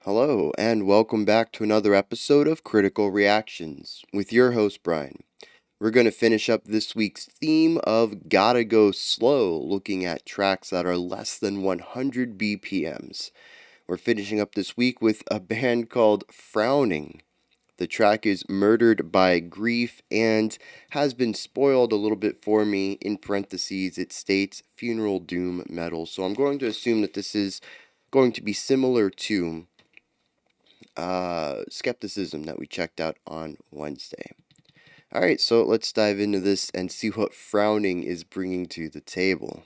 Hello, and welcome back to another episode of Critical Reactions with your host, Bryan. We're going to finish up this week's theme of Gotta Go Slow, looking at tracks that are less than 100 BPMs. We're finishing up this week with a band called Frowning. The track is Murdered by Grief and has been spoiled a little bit for me. In parentheses, it states funeral doom metal. So I'm going to assume that this is going to be similar to Skepticism that we checked out on Wednesday. Alright, so let's dive into this and see what Frowning is bringing to the table.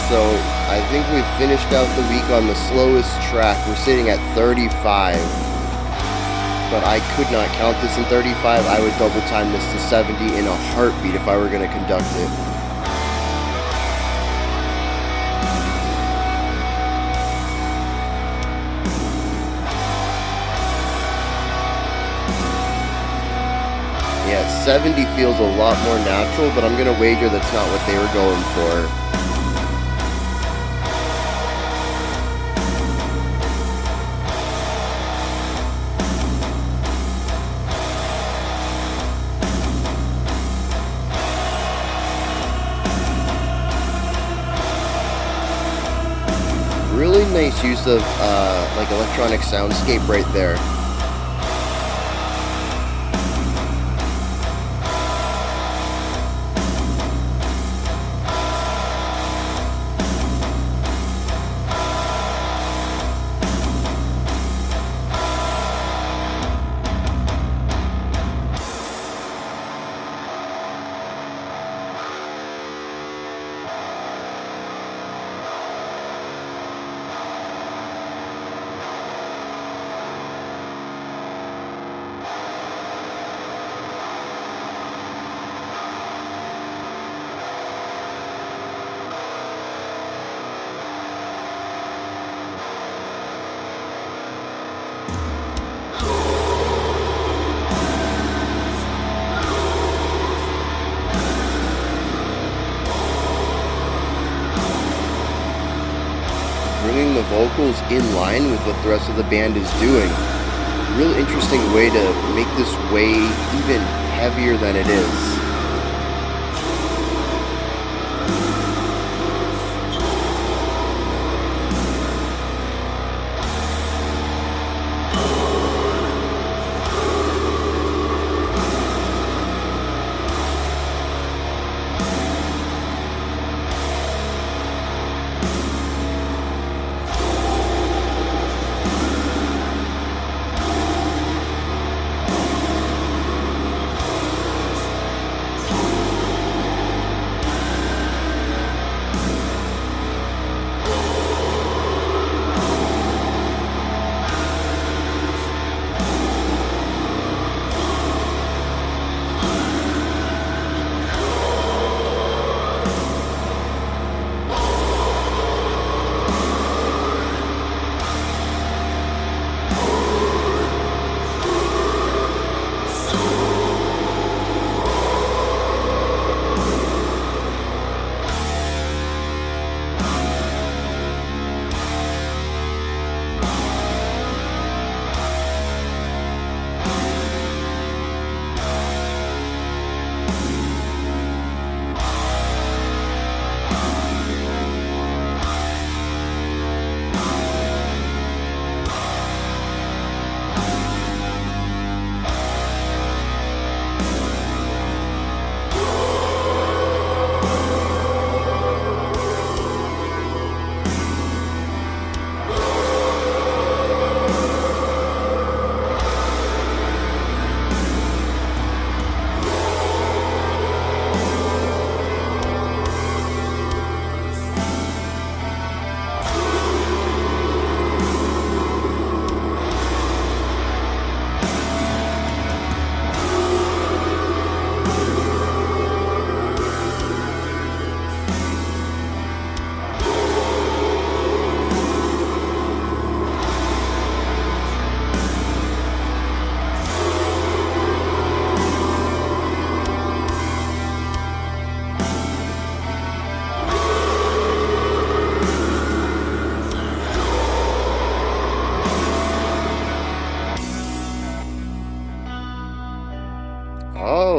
So I think we've finished out the week on the slowest track. We're sitting at 35, but I could not count this in 35. I would double time this to 70 in a heartbeat if I were going to conduct it. Yeah, 70 feels a lot more natural, but I'm going to wager that's not what they were going for. Really nice use of like electronic soundscape right there. Bringing the vocals in line with what the rest of the band is doing. Real interesting way to make this way even heavier than it is.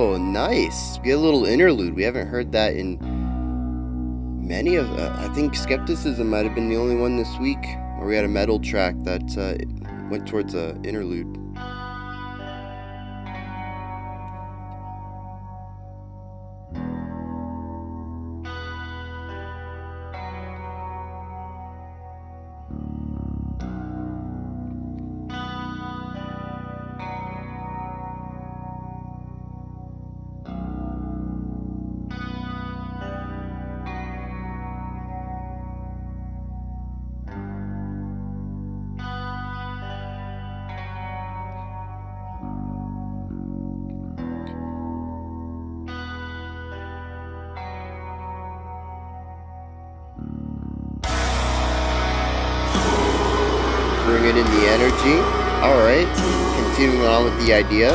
Oh, nice. We get a little interlude. We haven't heard that in many of... I think Skepticism might have been the only one this week where we had a metal track that went towards an interlude. Bringing in the energy. Alright, continuing on with the idea.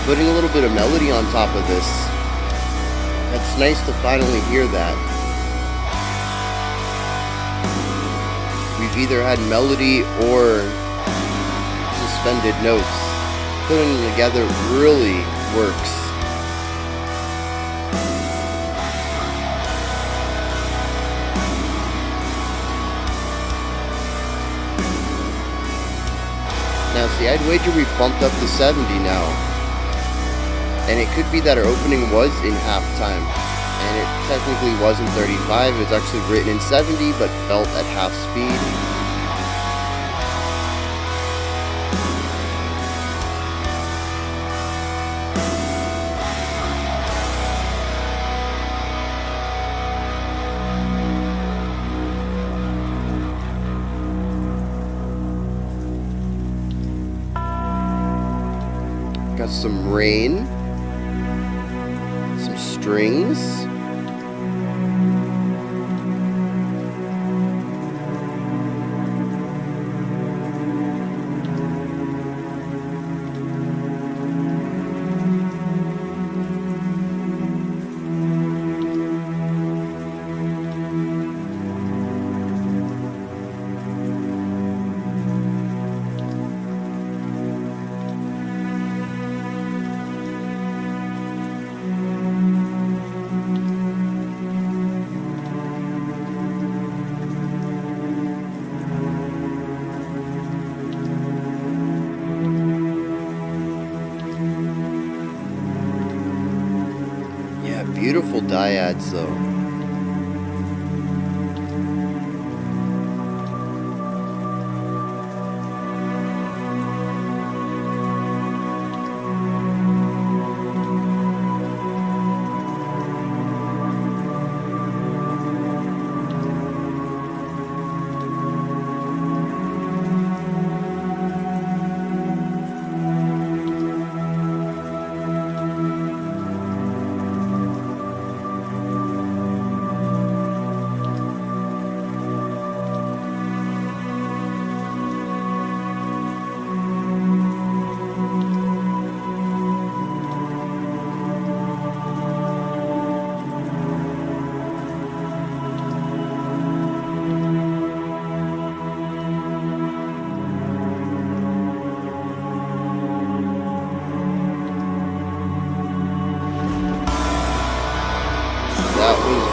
Putting a little bit of melody on top of this. That's nice to finally hear that. We've either had melody or suspended notes. Putting them together really works. Now see, I'd wager we've bumped up to 70 now. And it could be that our opening was in halftime, and it technically wasn't 35, it was actually written in 70, but felt at half speed. Got some rain. Strings. Beautiful dyads though.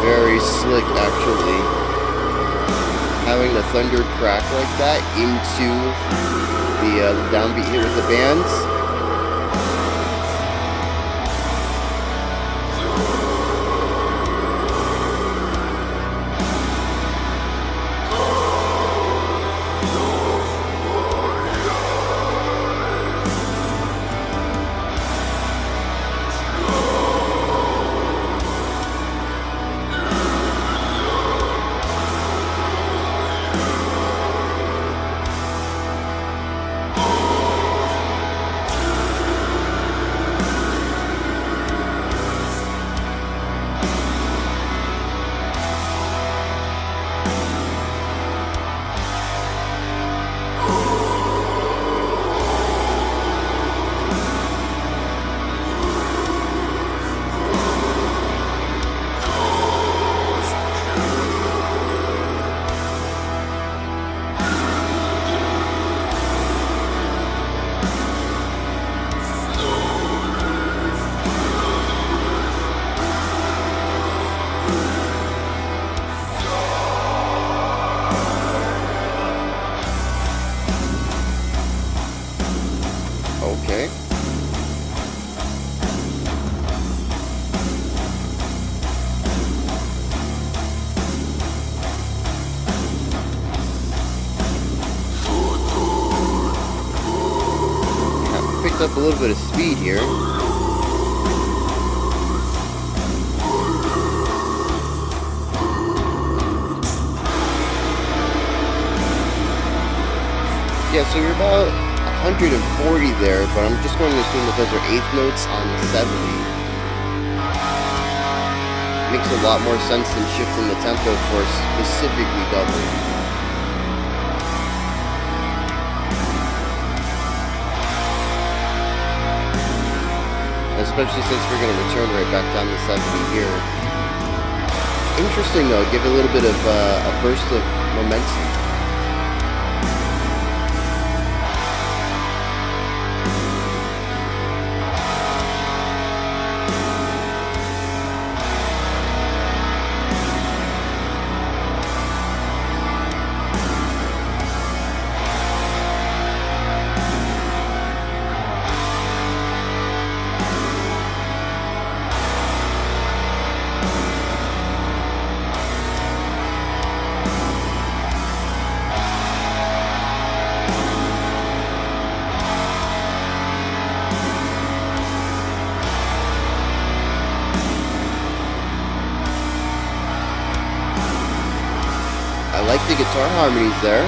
Very slick, actually. Having the thunder crack like that into the downbeat hit with the bands. picked up a little bit of speed here. Yeah, so you're about 140 there, but I'm just going to assume that those are eighth notes on the 70. Makes a lot more sense than shifting the tempo for specifically double. Especially since we're going to return right back down to 70 here. Interesting though, give a little bit of a burst of momentum. I like the guitar harmonies there.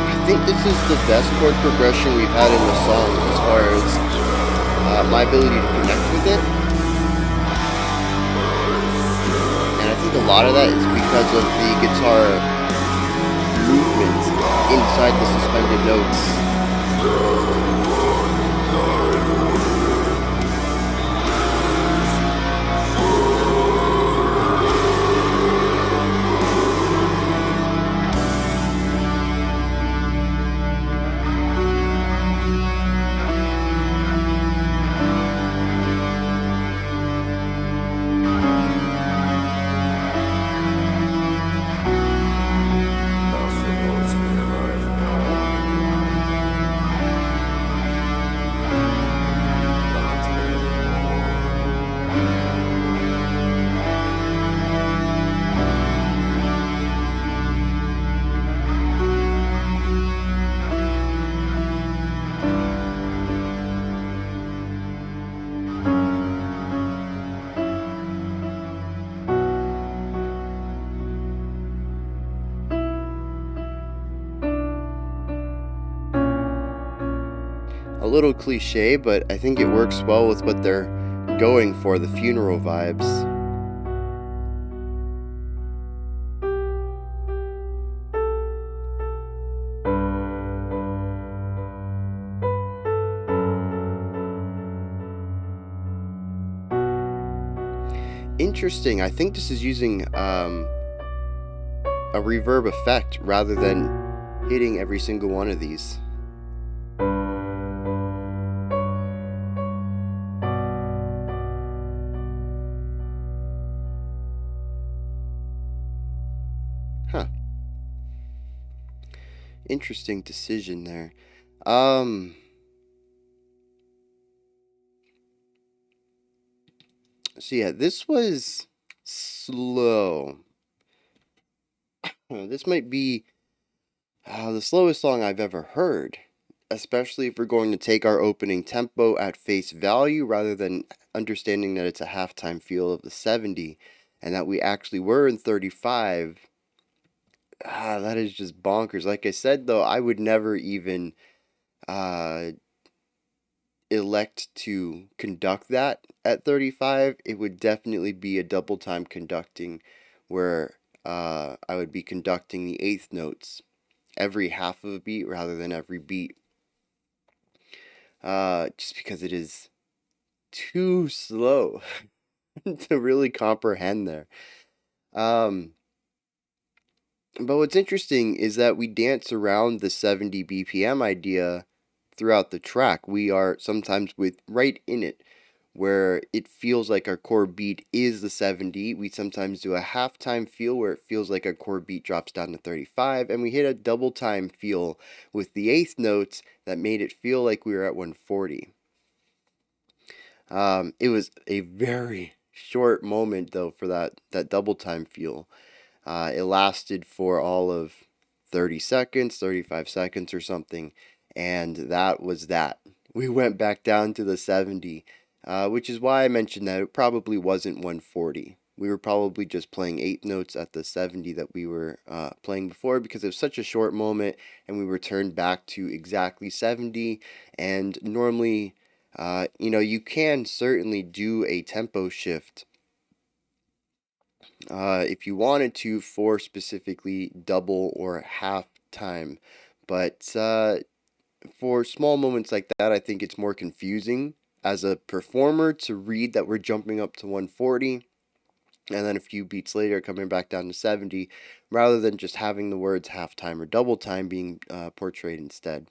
I think this is the best chord progression we've had in the song as far as my ability to connect with it. And I think a lot of that is because of the guitar movement inside the suspended notes. A little cliche, but I think it works well with what they're going for, the funeral vibes. Interesting. I think this is using a reverb effect rather than hitting every single one of these. Huh. Interesting decision there. So yeah, this was slow. This might be the slowest song I've ever heard, especially if we're going to take our opening tempo at face value rather than understanding that it's a halftime feel of the 70 and that we actually were in 35. That is just bonkers. Like I said, though, I would never even elect to conduct that at 35, it would definitely be a double time conducting where I would be conducting the eighth notes every half of a beat rather than every beat. Just because it is too slow to really comprehend there. But what's interesting is that we dance around the 70 BPM idea throughout the track. We are sometimes right in it, where it feels like our core beat is the 70. We sometimes do a halftime feel where it feels like our core beat drops down to 35, and we hit a double time feel with the eighth notes that made it feel like we were at 140. It was a very short moment though for that double time feel. It lasted for all of 30 seconds, 35 seconds or something, and that was that. We went back down to the 70, which is why I mentioned that it probably wasn't 140. We were probably just playing 8 notes at the 70 that we were playing before because it was such a short moment, and we returned back to exactly 70. And normally, you can certainly do a tempo shift if you wanted to for specifically double or half time. But for small moments like that, I think it's more confusing as a performer to read that we're jumping up to 140 and then a few beats later coming back down to 70 rather than just having the words half time or double time being portrayed instead.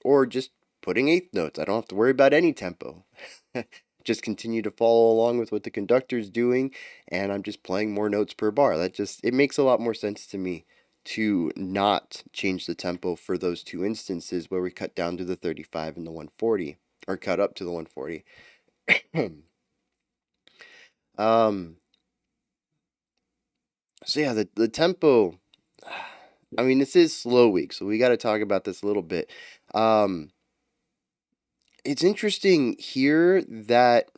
Or just putting eighth notes. I don't have to worry about any tempo. Just continue to follow along with what the conductor's doing, and I'm just playing more notes per bar. It makes a lot more sense to me to not change the tempo for those two instances where we cut down to the 35 and the 140, or cut up to the 140. um, so yeah, the tempo. I mean, this is slow week, so we got to talk about this a little bit. It's interesting here that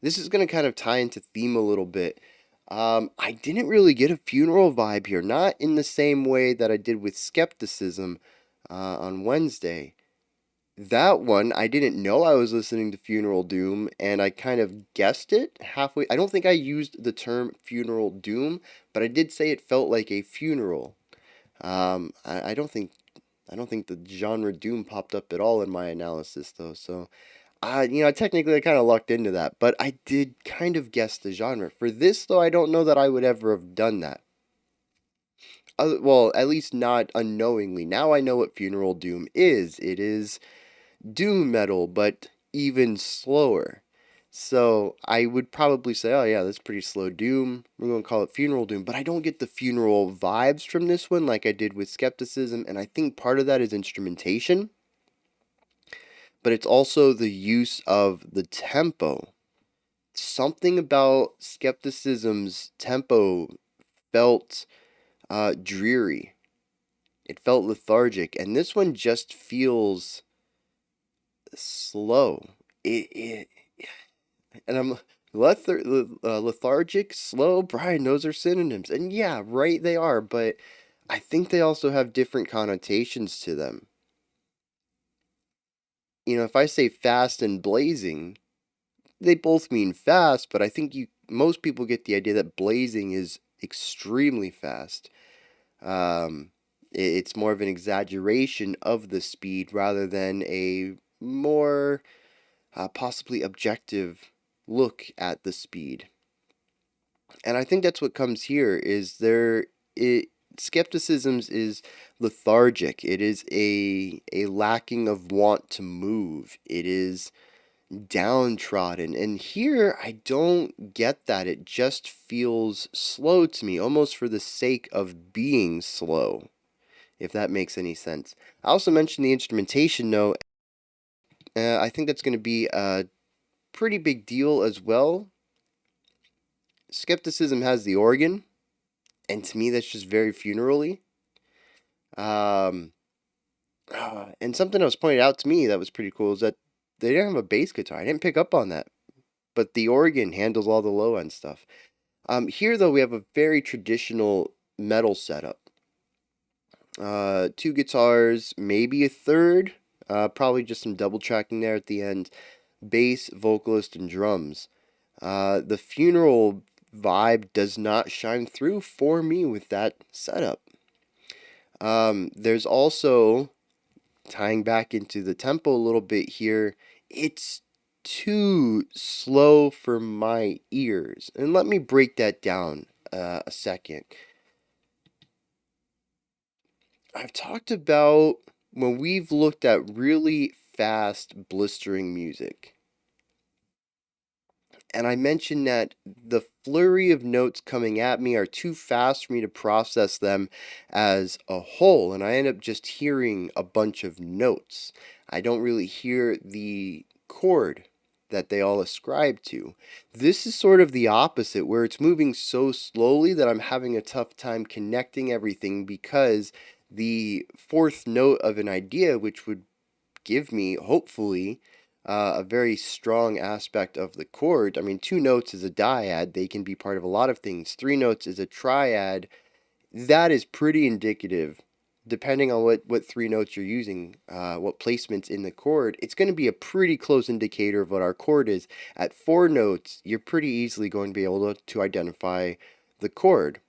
this is going to kind of tie into theme a little bit. I didn't really get a funeral vibe here, not in the same way that I did with Skepticism on Wednesday. That one, I didn't know I was listening to Funeral Doom, and I kind of guessed it halfway. I don't think I used the term Funeral Doom, but I did say it felt like a funeral. I don't think the genre Doom popped up at all in my analysis though, so technically I kind of lucked into that, but I did kind of guess the genre. For this, though, I don't know that I would ever have done that. Well, at least not unknowingly. Now I know what Funeral Doom is. It is doom metal, but even slower. So I would probably say, oh yeah, that's pretty slow doom. We're going to call it Funeral Doom. But I don't get the funeral vibes from this one like I did with Skepticism, and I think part of that is instrumentation. But it's also the use of the tempo. Something about Skepticism's tempo felt dreary. It felt lethargic, and this one just feels slow. And I'm lethargic, slow. Bryan, those are synonyms, and yeah, right, they are. But I think they also have different connotations to them. If I say fast and blazing, they both mean fast, but I think most people get the idea that blazing is extremely fast. It's more of an exaggeration of the speed rather than a more possibly objective look at the speed. And I think that's what comes here is skepticisms is lethargic. It is a lacking of want to move. It is downtrodden. And here I don't get that. It just feels slow to me, almost for the sake of being slow, if that makes any sense. I also mentioned the instrumentation note. I think that's going to be a pretty big deal as well. Skepticism has the organ, and to me that's just very funerally. And something that was pointed out to me that was pretty cool is that they didn't have a bass guitar. I didn't pick up on that. But the organ handles all the low end stuff. Here, though, we have a very traditional metal setup. Two guitars, maybe a third, probably just some double tracking there at the end. bass, vocalist, and drums. The funeral vibe does not shine through for me with that setup. There's also, tying back into the tempo a little bit here, it's too slow for my ears. And let me break that down a second. I've talked about when we've looked at really fast, blistering music. And I mentioned that the flurry of notes coming at me are too fast for me to process them as a whole, and I end up just hearing a bunch of notes. I don't really hear the chord that they all ascribe to. This is sort of the opposite, where it's moving so slowly that I'm having a tough time connecting everything because the fourth note of an idea, which would give me, hopefully, a very strong aspect of the chord. I mean, two notes is a dyad. They can be part of a lot of things. Three notes is a triad. That is pretty indicative, depending on what three notes you're using, what placements in the chord. It's going to be a pretty close indicator of what our chord is. At four notes, you're pretty easily going to be able to identify the chord.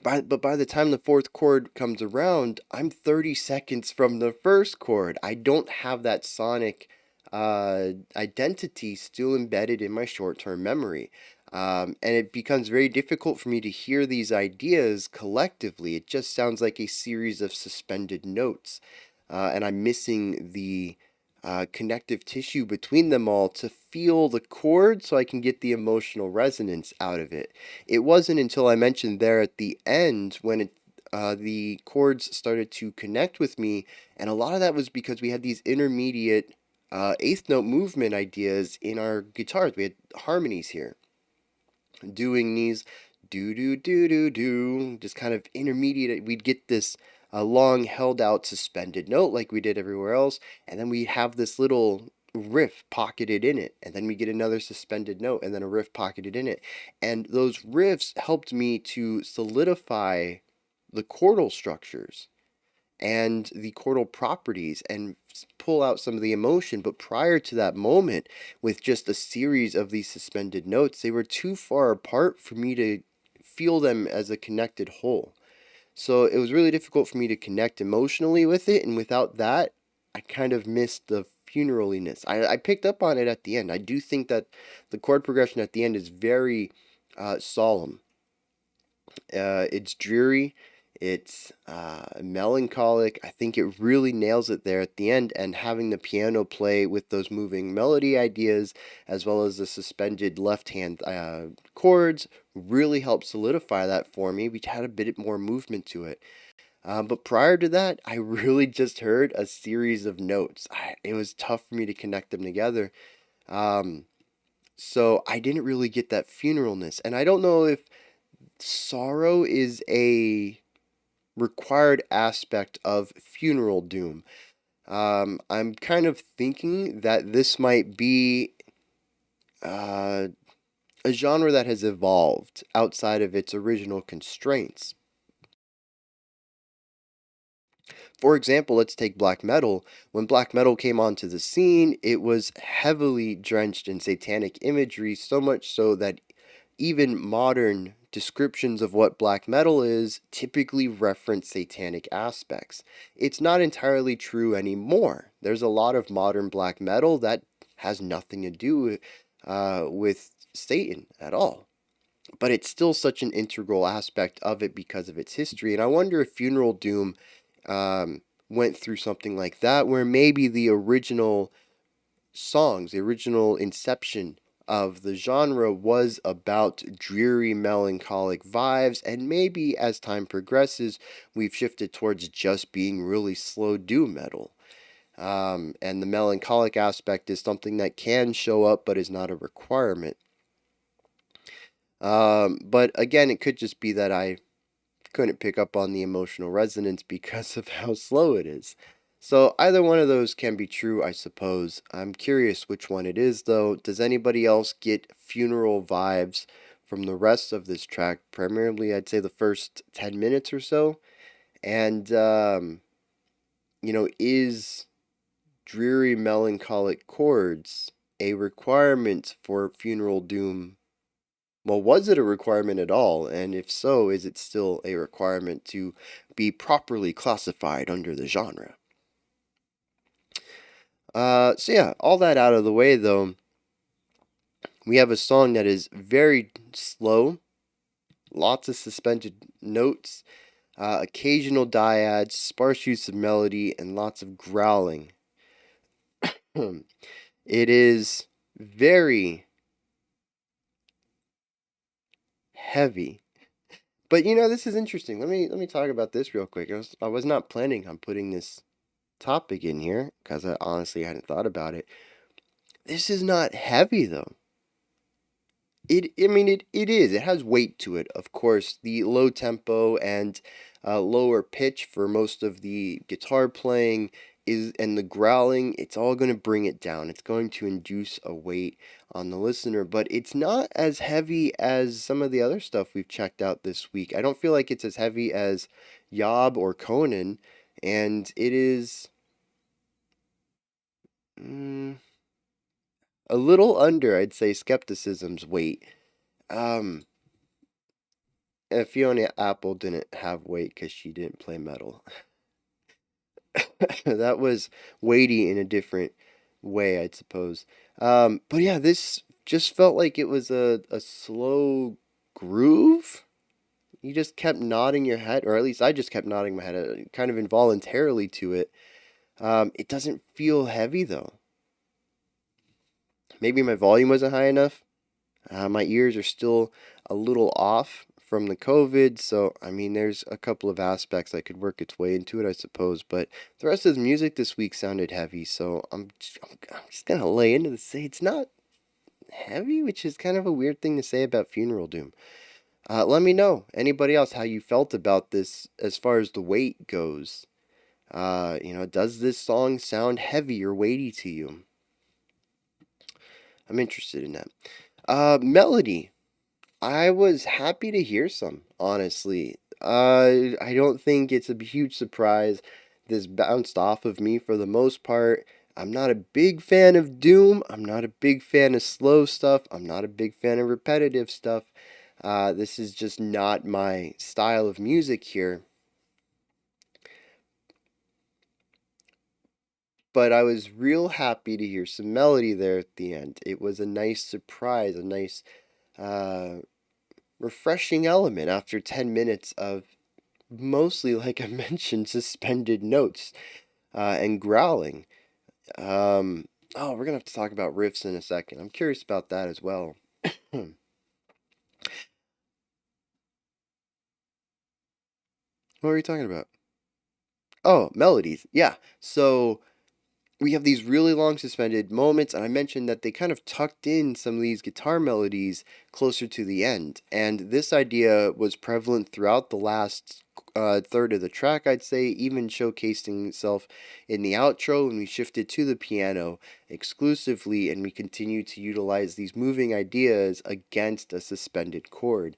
But by the time the fourth chord comes around, I'm 30 seconds from the first chord. I don't have that sonic identity still embedded in my short-term memory. And it becomes very difficult for me to hear these ideas collectively. It just sounds like a series of suspended notes. And I'm missing the connective tissue between them all to feel the chord so I can get the emotional resonance out of it. It wasn't until I mentioned there at the end when the chords started to connect with me, and a lot of that was because we had these intermediate eighth note movement ideas in our guitars. We had harmonies here, doing these do do do do do, just kind of intermediate. We'd get this long held out suspended note like we did everywhere else, and then we have this little riff pocketed in it, and then we get another suspended note and then a riff pocketed in it, and those riffs helped me to solidify the chordal structures and the chordal properties and pull out some of the emotion. But prior to that moment, with just a series of these suspended notes, they were too far apart for me to feel them as a connected whole. So it was really difficult for me to connect emotionally with it, and without that, I kind of missed the funeraliness. I picked up on it at the end. I do think that the chord progression at the end is very solemn. It's dreary, it's melancholic. I think it really nails it there at the end, and having the piano play with those moving melody ideas as well as the suspended left hand chords really helped solidify that for me. We had a bit more movement to it. But prior to that, I really just heard a series of notes. It was tough for me to connect them together. Um, so I didn't really get that funeralness. And I don't know if sorrow is a required aspect of funeral doom. I'm kind of thinking that this might be uh, a genre that has evolved outside of its original constraints. For example, let's take black metal. When black metal came onto the scene, it was heavily drenched in satanic imagery, so much so that even modern descriptions of what black metal is typically reference satanic aspects. It's not entirely true anymore. There's a lot of modern black metal that has nothing to do with Satan at all. But it's still such an integral aspect of it because of its history. And I wonder if Funeral Doom went through something like that, where maybe the original songs, the original inception of the genre was about dreary, melancholic vibes, and maybe as time progresses, we've shifted towards just being really slow doom metal. And the melancholic aspect is something that can show up but is not a requirement. But again, it could just be that I couldn't pick up on the emotional resonance because of how slow it is. So either one of those can be true, I suppose. I'm curious which one it is, though. Does anybody else get funeral vibes from the rest of this track? Primarily, I'd say the first 10 minutes or so. And, is dreary, melancholic chords a requirement for funeral doom? Well, was it a requirement at all? And if so, is it still a requirement to be properly classified under the genre? So yeah, all that out of the way though, we have a song that is very slow, lots of suspended notes, occasional dyads, sparse use of melody, and lots of growling. It is very heavy. But this is interesting. Let me talk about this real quick. I was not planning on putting this topic in here because I honestly hadn't thought about it. This is not heavy though. It is. It has weight to it. Of course, the low tempo and lower pitch for most of the guitar playing and the growling. It's all going to bring it down. It's going to induce a weight on the listener, but it's not as heavy as some of the other stuff we've checked out this week. I don't feel like it's as heavy as Yob or Conan, and it is mm, a little under, I'd say, Skepticism's weight. Um, Fiona Apple didn't have weight because she didn't play metal. That was weighty in a different way, I suppose. But yeah, this just felt like it was a slow groove. You just kept nodding your head, or at least I just kept nodding my head, kind of involuntarily to it. It doesn't feel heavy though. Maybe my volume wasn't high enough. My ears are still a little off from the COVID, so there's a couple of aspects that could work its way into it, I suppose. But the rest of the music this week sounded heavy, so I'm just gonna lay into this. Say it's not heavy, which is kind of a weird thing to say about Funeral Doom. Let me know, anybody else, how you felt about this as far as the weight goes. Does this song sound heavy or weighty to you? I'm interested in that. Melody. I was happy to hear some, honestly. I don't think it's a huge surprise. This bounced off of me for the most part. I'm not a big fan of Doom. I'm not a big fan of slow stuff. I'm not a big fan of repetitive stuff. This is just not my style of music here. But I was real happy to hear some melody there at the end. It was a nice surprise, a nice, uh, refreshing element after 10 minutes of mostly, like I mentioned, suspended notes and growling. We're gonna have to talk about riffs in a second. I'm curious about that as well. What were you talking about? Oh, melodies. Yeah. So we have these really long suspended moments, and I mentioned that they kind of tucked in some of these guitar melodies closer to the end. And this idea was prevalent throughout the last third of the track, I'd say, even showcasing itself in the outro when we shifted to the piano exclusively and we continued to utilize these moving ideas against a suspended chord.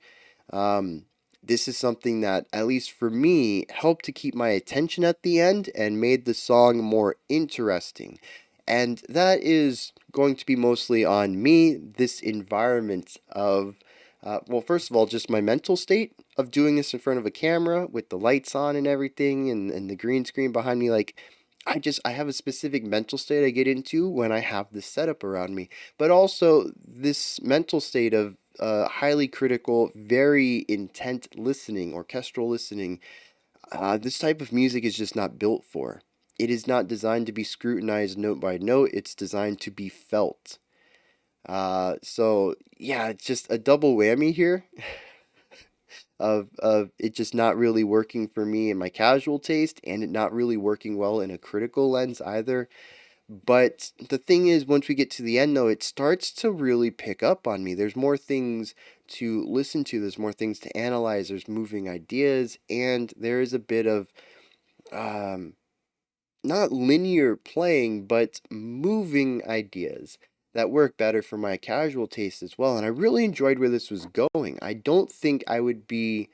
Um, this is something that, at least for me, helped to keep my attention at the end and made the song more interesting. And that is going to be mostly on me, this environment of, well, first of all, just my mental state of doing this in front of a camera with the lights on and everything and the green screen behind me. Like, I have a specific mental state I get into when I have this setup around me, but also this mental state of highly critical, very intent listening, orchestral listening. This type of music is just not built for. It is not designed to be scrutinized note by note. It's designed to be felt. So yeah, it's just a double whammy here of it just not really working for me in my casual taste, and it not really working well in a critical lens either. But the thing is, once we get to the end, though, it starts to really pick up on me. There's more things to listen to, there's more things to analyze, there's moving ideas, and there is a bit of um, not linear playing, but moving ideas that work better for my casual taste as well. And I really enjoyed where this was going. I don't think I would be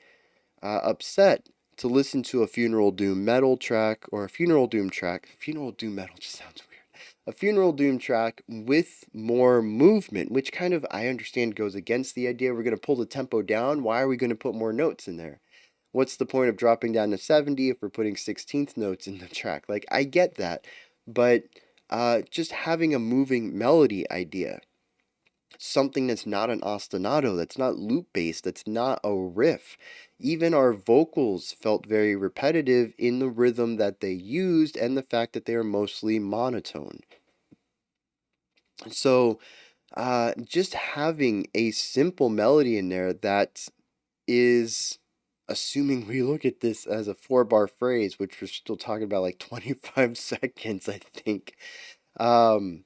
upset to listen to a Funeral Doom metal track or a Funeral Doom track. Funeral Doom metal just sounds weird. a funeral doom track with more movement, which kind of I understand goes against the idea we're going to pull the tempo down. Why are we going to put more notes in there? What's the point of dropping down to 70 if we're putting 16th notes in the track? Like, I get that, but just having a moving melody idea, something that's not an ostinato, that's not loop based, that's not a riff. Even our vocals felt very repetitive in the rhythm that they used and the fact that they are mostly monotone. So, just having a simple melody in there that is, assuming we look at this as a 4 bar phrase, which we're still talking about like 25 seconds, I think. Um,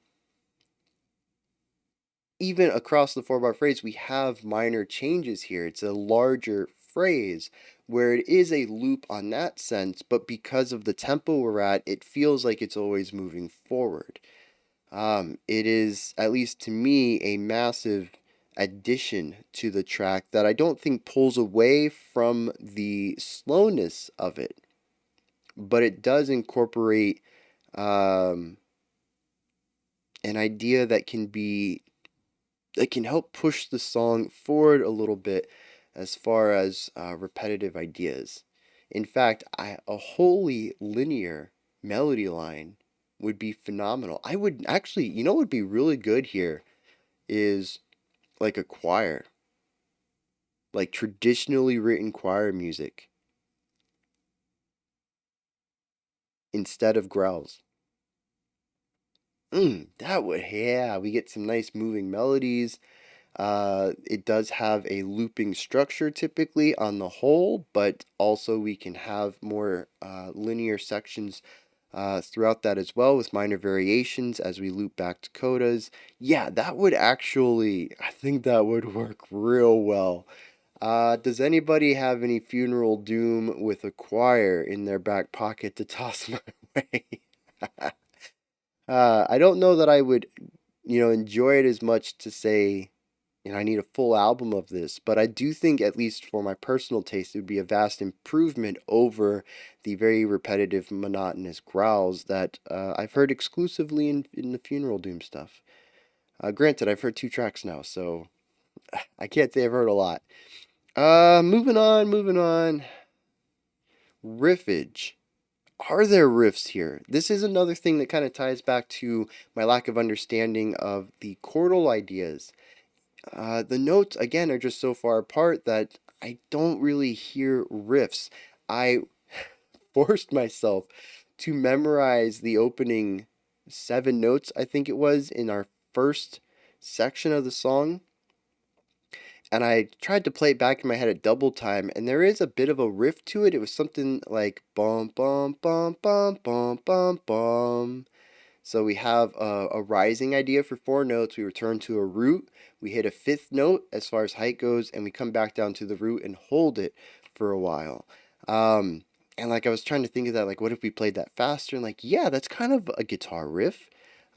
Even across the 4 bar phrase, we have minor changes here. It's a larger phrase where it is a loop on that sense, but because of the tempo we're at, it feels like it's always moving forward. It is, at least to me, a massive addition to the track that I don't think pulls away from the slowness of it, but it does incorporate um, an idea that can help push the song forward a little bit as far as repetitive ideas. In fact, a wholly linear melody line would be phenomenal. I would actually, what would be really good here is like a choir, like traditionally written choir music instead of growls. That would, yeah, we get some nice moving melodies. It does have a looping structure typically on the whole, but also we can have more linear sections throughout that as well with minor variations as we loop back to codas. Yeah, that would actually, I think that would work real well. Does anybody have any funeral doom with a choir in their back pocket to toss my way? I don't know that I would, enjoy it as much to say, I need a full album of this, but I do think, at least for my personal taste, it would be a vast improvement over the very repetitive, monotonous growls that I've heard exclusively in the funeral doom stuff. Granted, I've heard 2 tracks now, so I can't say I've heard a lot. Moving on, moving on. Riffage. Are there riffs here? This is another thing that kind of ties back to my lack of understanding of the chordal ideas. The notes, again, are just so far apart that I don't really hear riffs. I forced myself to memorize the opening 7 notes, I think it was, in our first section of the song. And I tried to play it back in my head at double time, and there is a bit of a riff to it. It was something like bum bum bum bum bum bum bum. So we have a rising idea for 4 notes. We return to a root. We hit a 5th note as far as height goes, and we come back down to the root and hold it for a while. And like I was trying to think of that, like what if we played that faster? And like, yeah, that's kind of a guitar riff.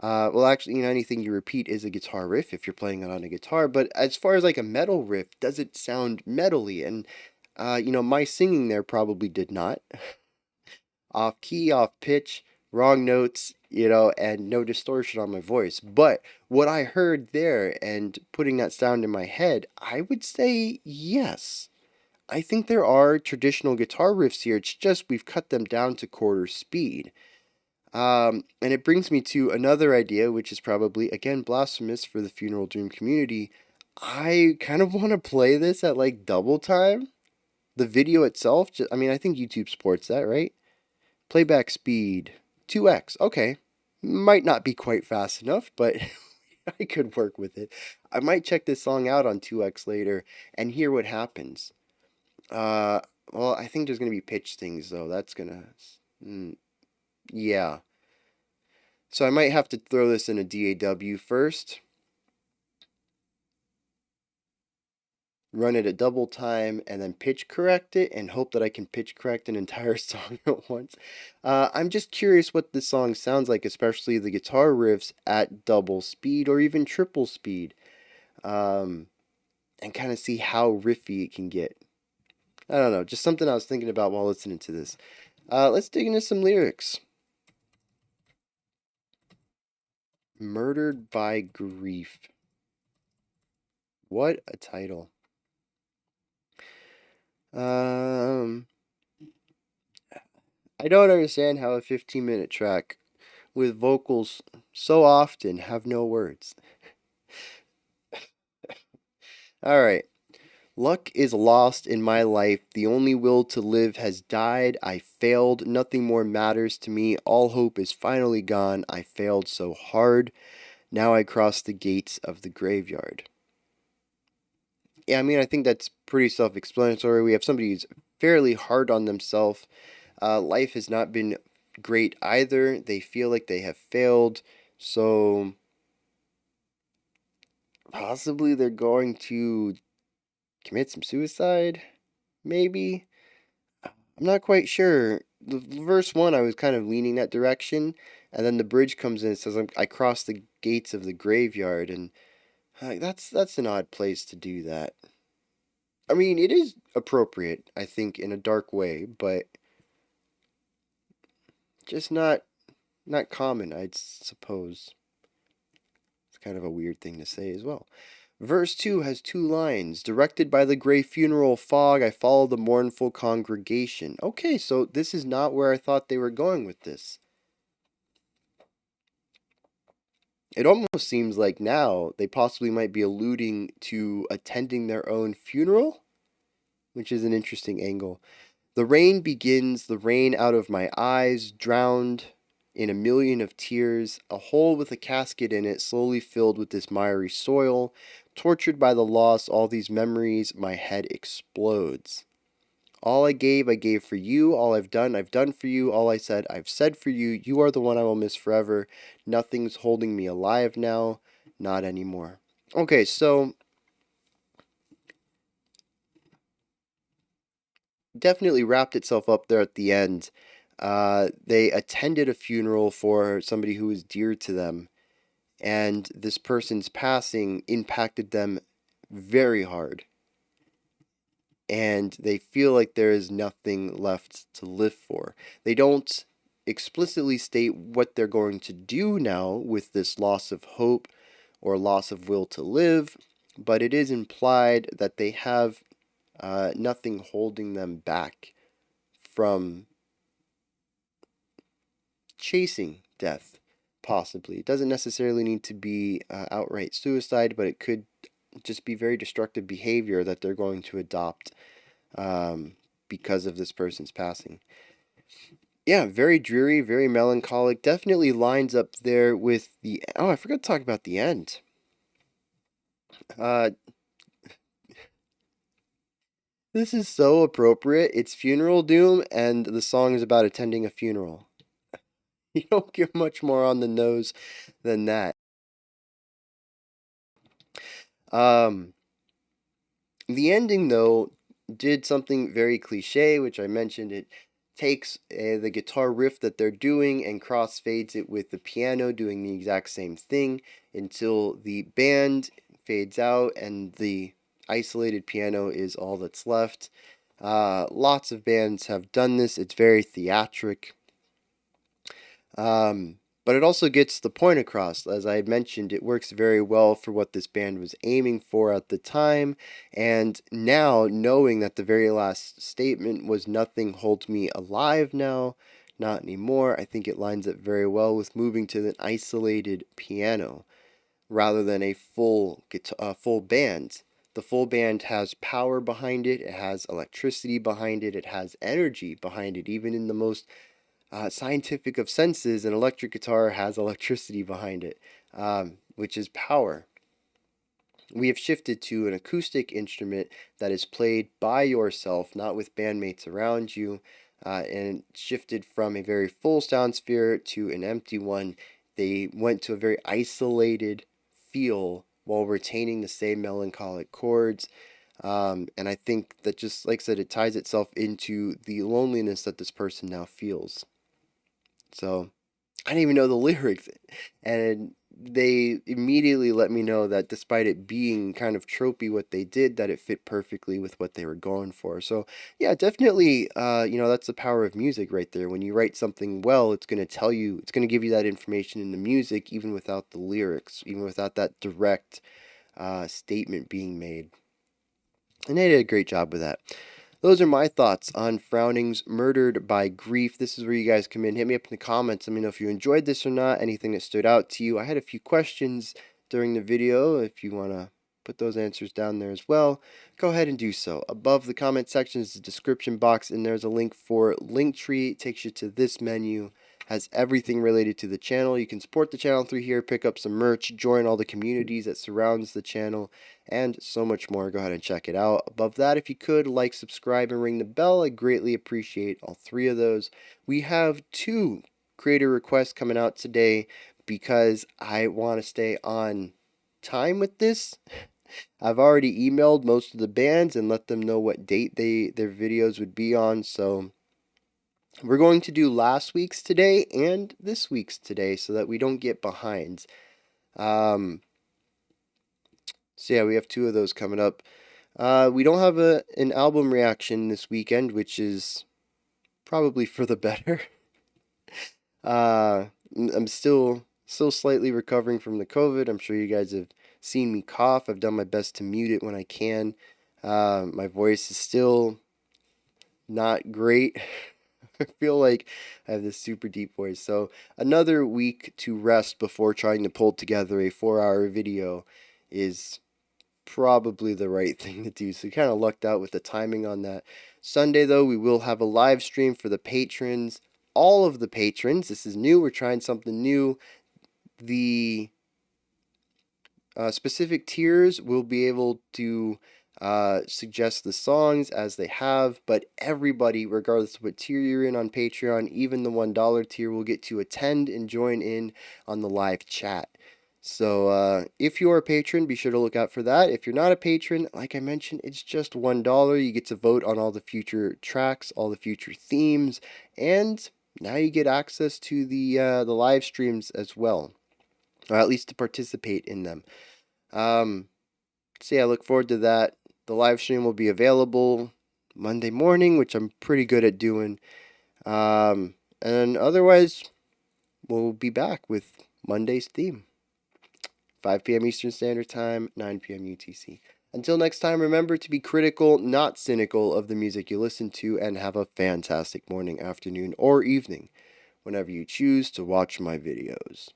Well, actually, anything you repeat is a guitar riff if you're playing it on a guitar. But as far as like a metal riff, does it sound metally? And my singing there probably did not. Off key, off pitch, wrong notes, and no distortion on my voice. But what I heard there and putting that sound in my head, I would say yes. I think there are traditional guitar riffs here. It's just we've cut them down to quarter speed. And it brings me to another idea, which is probably, again, blasphemous for the funeral doom community. I kind of want to play this at like double time. The video itself, I mean, I think YouTube supports that, right? Playback speed 2x. Okay. Might not be quite fast enough, but I could work with it. I might check this song out on 2x later and hear what happens. Uh, well, I think there's going to be pitch things, though. That's going to. Yeah. So I might have to throw this in a DAW first. Run it at double time and then pitch correct it and hope that I can pitch correct an entire song at once. I'm just curious what this song sounds like, especially the guitar riffs at double speed or even triple speed, and kind of see how riffy it can get. I don't know, just something I was thinking about while listening to this. Let's dig into some lyrics. Murdered by Grief. What a title. Um, I don't understand how a 15-minute track with vocals so often have no words. All right. Luck is lost in my life. The only will to live has died. I failed. Nothing more matters to me. All hope is finally gone. I failed so hard. Now I cross the gates of the graveyard. Yeah, I mean, I think that's pretty self explanatory. We have somebody who's fairly hard on themselves. Life has not been great either. They feel like they have failed. So possibly they're going to commit some suicide, maybe. I'm not quite sure. The verse one, I was kind of leaning that direction, and then the bridge comes in and says, "I crossed the gates of the graveyard," and that's an odd place to do that. I mean, it is appropriate, I think, in a dark way, but just not common, I'd suppose. It's kind of a weird thing to say as well. Verse 2 has two lines. Directed by the gray funeral fog, I follow the mournful congregation. Okay, so this is not where I thought they were going with this. It almost seems like now they possibly might be alluding to attending their own funeral, which is an interesting angle. The rain begins, the rain out of my eyes, drowned in a million of tears, a hole with a casket in it slowly filled with this miry soil. Tortured by the loss, all these memories, my head explodes. All I gave for you. All I've done for you. All I said, I've said for you. You are the one I will miss forever. Nothing's holding me alive now. Not anymore. Okay, so definitely wrapped itself up there at the end. They attended a funeral for somebody who was dear to them, and this person's passing impacted them very hard. And they feel like there is nothing left to live for. They don't explicitly state what they're going to do now with this loss of hope or loss of will to live, but it is implied that they have nothing holding them back from chasing death, possibly. It doesn't necessarily need to be outright suicide, but it could just be very destructive behavior that they're going to adopt because of this person's passing. Yeah, very dreary, very melancholic. Definitely lines up there with the. Oh, I forgot to talk about the end. Uh, this is so appropriate. It's funeral doom, and the song is about attending a funeral. You don't get much more on the nose than that. Um, the ending, though, did something very cliche, which I mentioned. It takes the guitar riff that they're doing and crossfades it with the piano doing the exact same thing until the band fades out and the isolated piano is all that's left. Lots of bands have done this. It's very theatric. Um, but it also gets the point across. As I had mentioned, it works very well for what this band was aiming for at the time. And now, knowing that the very last statement was nothing holds me alive now, not anymore, I think it lines up very well with moving to an isolated piano rather than a full band. The full band has power behind it, it has electricity behind it, it has energy behind it, even in the most scientific of senses. An electric guitar has electricity behind it, which is power. We have shifted to an acoustic instrument that is played by yourself, not with bandmates around you, and shifted from a very full sound sphere to an empty one. They went to a very isolated feel while retaining the same melancholic chords. And I think that, just like I said, it ties itself into the loneliness that this person now feels. So I didn't even know the lyrics, and they immediately let me know that despite it being kind of tropey what they did, that it fit perfectly with what they were going for. So yeah, definitely, that's the power of music right there. When you write something well, it's going to tell you, it's going to give you that information in the music, even without the lyrics, even without that direct statement being made. And they did a great job with that. Those are my thoughts on Frowning's Murdered by Grief. This is where you guys come in. Hit me up in the comments. Let me know if you enjoyed this or not, anything that stood out to you. I had a few questions during the video. If you want to put those answers down there as well, go ahead and do so. Above the comment section is the description box, and there's a link for Linktree. It takes you to this menu. Has everything related to the channel. You can support the channel through here, pick up some merch, join all the communities that surrounds the channel, and so much more. Go ahead and check it out. Above that, if you could, like, subscribe, and ring the bell. I greatly appreciate all three of those. We have 2 creator requests coming out today because I want to stay on time with this. I've already emailed most of the bands and let them know what date their videos would be on, so we're going to do last week's today and this week's today so that we don't get behind. So yeah, we have 2 of those coming up. We don't have an album reaction this weekend, which is probably for the better. I'm still slightly recovering from the COVID. I'm sure you guys have seen me cough. I've done my best to mute it when I can. My voice is still not great. I feel like I have this super deep voice. So another week to rest before trying to pull together a 4-hour video is probably the right thing to do. So we kind of lucked out with the timing on that. Sunday, though, we will have a live stream for the patrons. All of the patrons. This is new. We're trying something new. The specific tiers will be able to suggest the songs as they have, but everybody, regardless of what tier you're in on Patreon, even the $1 tier, will get to attend and join in on the live chat. So if you're a patron, be sure to look out for that. If you're not a patron, like I mentioned, it's just $1. You get to vote on all the future tracks, all the future themes, and now you get access to the live streams as well, or at least to participate in them. So yeah, I look forward to that. The live stream will be available Monday morning, which I'm pretty good at doing. And otherwise, we'll be back with Monday's theme. 5 p.m. Eastern Standard Time, 9 p.m. UTC. Until next time, remember to be critical, not cynical of the music you listen to, and have a fantastic morning, afternoon, or evening whenever you choose to watch my videos.